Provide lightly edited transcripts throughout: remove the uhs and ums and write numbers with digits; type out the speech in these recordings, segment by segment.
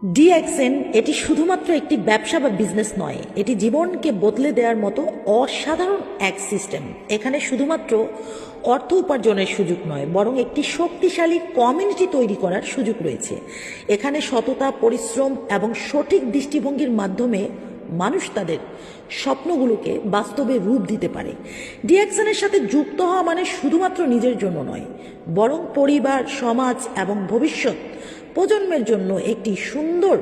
DXN এটি শুধুমাত্র একটি ব্যবসা বা বিজনেস নয়, এটি জীবনকে বদলে দেওয়ার মতো অসাধারণ এক সিস্টেম। এখানে শুধুমাত্র অর্থ উপার্জনের সুযোগ নয়, বরং একটি শক্তিশালী কমিউনিটি তৈরি করার সুযোগ রয়েছে। এখানে সততা, পরিশ্রম এবং সঠিক দৃষ্টিভঙ্গির মাধ্যমে মানুষ তাদের স্বপ্নগুলোকে বাস্তবে রূপ দিতে পারে। ডিএক্সএনের সাথে যুক্ত হওয়া মানে শুধুমাত্র নিজের জন্য নয়, বরং পরিবার, সমাজ এবং ভবিষ্যৎ প্রজন্মের জন্য একটি সুন্দর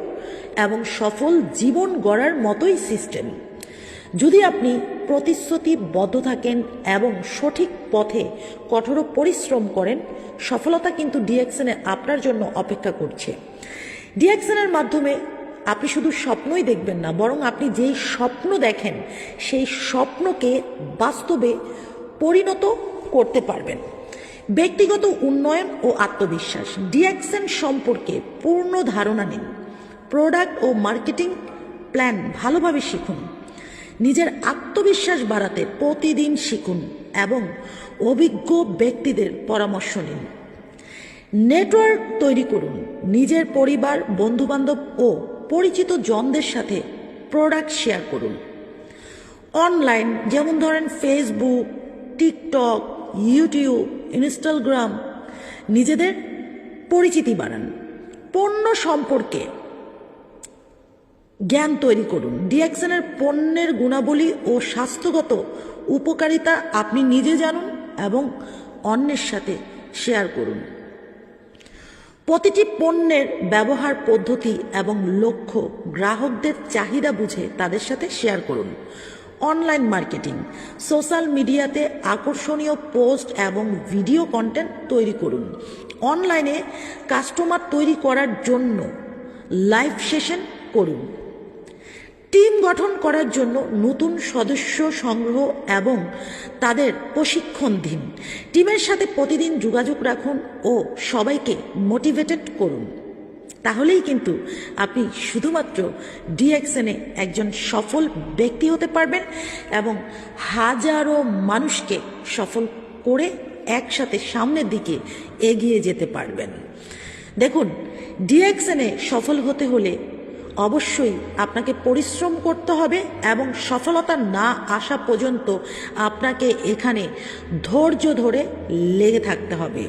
এবং সফল জীবন গড়ার মতোই সিস্টেম। যদি আপনি প্রতিশ্রুতিবদ্ধ থাকেন এবং সঠিক পথে কঠোর পরিশ্রম করেন, সফলতা কিন্তু ডিএক্সএনে আপনার জন্য অপেক্ষা করছে। ডিএক্সএনের মাধ্যমে আপনি শুধু স্বপ্নই দেখবেন না, বরং আপনি যেই স্বপ্ন দেখেন সেই স্বপ্নকে বাস্তবে পরিণত করতে পারবেন। ব্যক্তিগত উন্নয়ন ও আত্মবিশ্বাস। ডিএক্সএন সম্পর্কে পূর্ণ ধারণা নিন, প্রোডাক্ট ও মার্কেটিং প্ল্যান ভালোভাবে শিখুন, নিজের আত্মবিশ্বাস বাড়াতে প্রতিদিন শিখুন এবং অভিজ্ঞ ব্যক্তিদের পরামর্শ নিন। নেটওয়ার্ক তৈরি করুন, নিজের পরিবার, বন্ধুবান্ধব ও পরিচিত জনদের সাথে প্রোডাক্ট শেয়ার করুন। অনলাইন, যেমন ধরেন ফেসবুক, টিকটক, ইউটিউব, ইনস্টাগ্রাম, নিজেদের পরিচিতি বাড়ান। পণ্য সম্পর্কে জ্ঞান তৈরি করুন, ডিএক্সএনের পণ্যের গুণাবলী ও স্বাস্থ্যগত উপকারিতা আপনি নিজে জানুন এবং অন্যের সাথে শেয়ার করুন। প্রতিটি পণ্যের ব্যবহার পদ্ধতি এবং লক্ষ্য গ্রাহকদের চাহিদা বুঝে তাদের সাথে শেয়ার করুন। অনলাইন মার্কেটিং, সোশ্যাল মিডিয়াতে আকর্ষণীয় পোস্ট এবং ভিডিও কন্টেন্ট তৈরি করুন। অনলাইনে কাস্টমার তৈরি করার জন্য লাইভ সেশন করুন। টিম গঠন করার জন্য নতুন সদস্য সংগ্রহ এবং তাদের প্রশিক্ষণ দিন। টিমের সাথে প্রতিদিন যোগাযোগ রাখুন ও সবাইকে মোটিভেটেড করুন। তাহলেই কিন্তু আপনি শুধুমাত্র ডিএক্সএনে একজন সফল ব্যক্তি হতে পারবেন এবং হাজারো মানুষকে সফল করে একসাথে সামনের দিকে এগিয়ে যেতে পারবেন। দেখুন, ডিএক্সএনে সফল হতে হলে অবশ্যই আপনাকে পরিশ্রম করতে হবে এবং সফলতা না আসা পর্যন্ত আপনাকে এখানে ধৈর্য ধরে লেগে থাকতে হবে।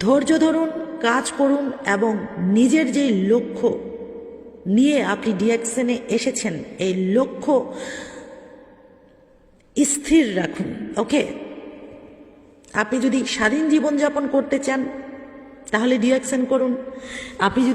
ধৈর্য ধরুন, কাজ করুন এবং নিজের যে লক্ষ্য নিয়ে আপনি ডিএক্সএনে এসেছেন এই লক্ষ্য স্থির রাখুন। ওকে, আপনি যদি স্বাধীন জীবনযাপন করতে চান তাহলে ডিএক্সএন করুন। আপনি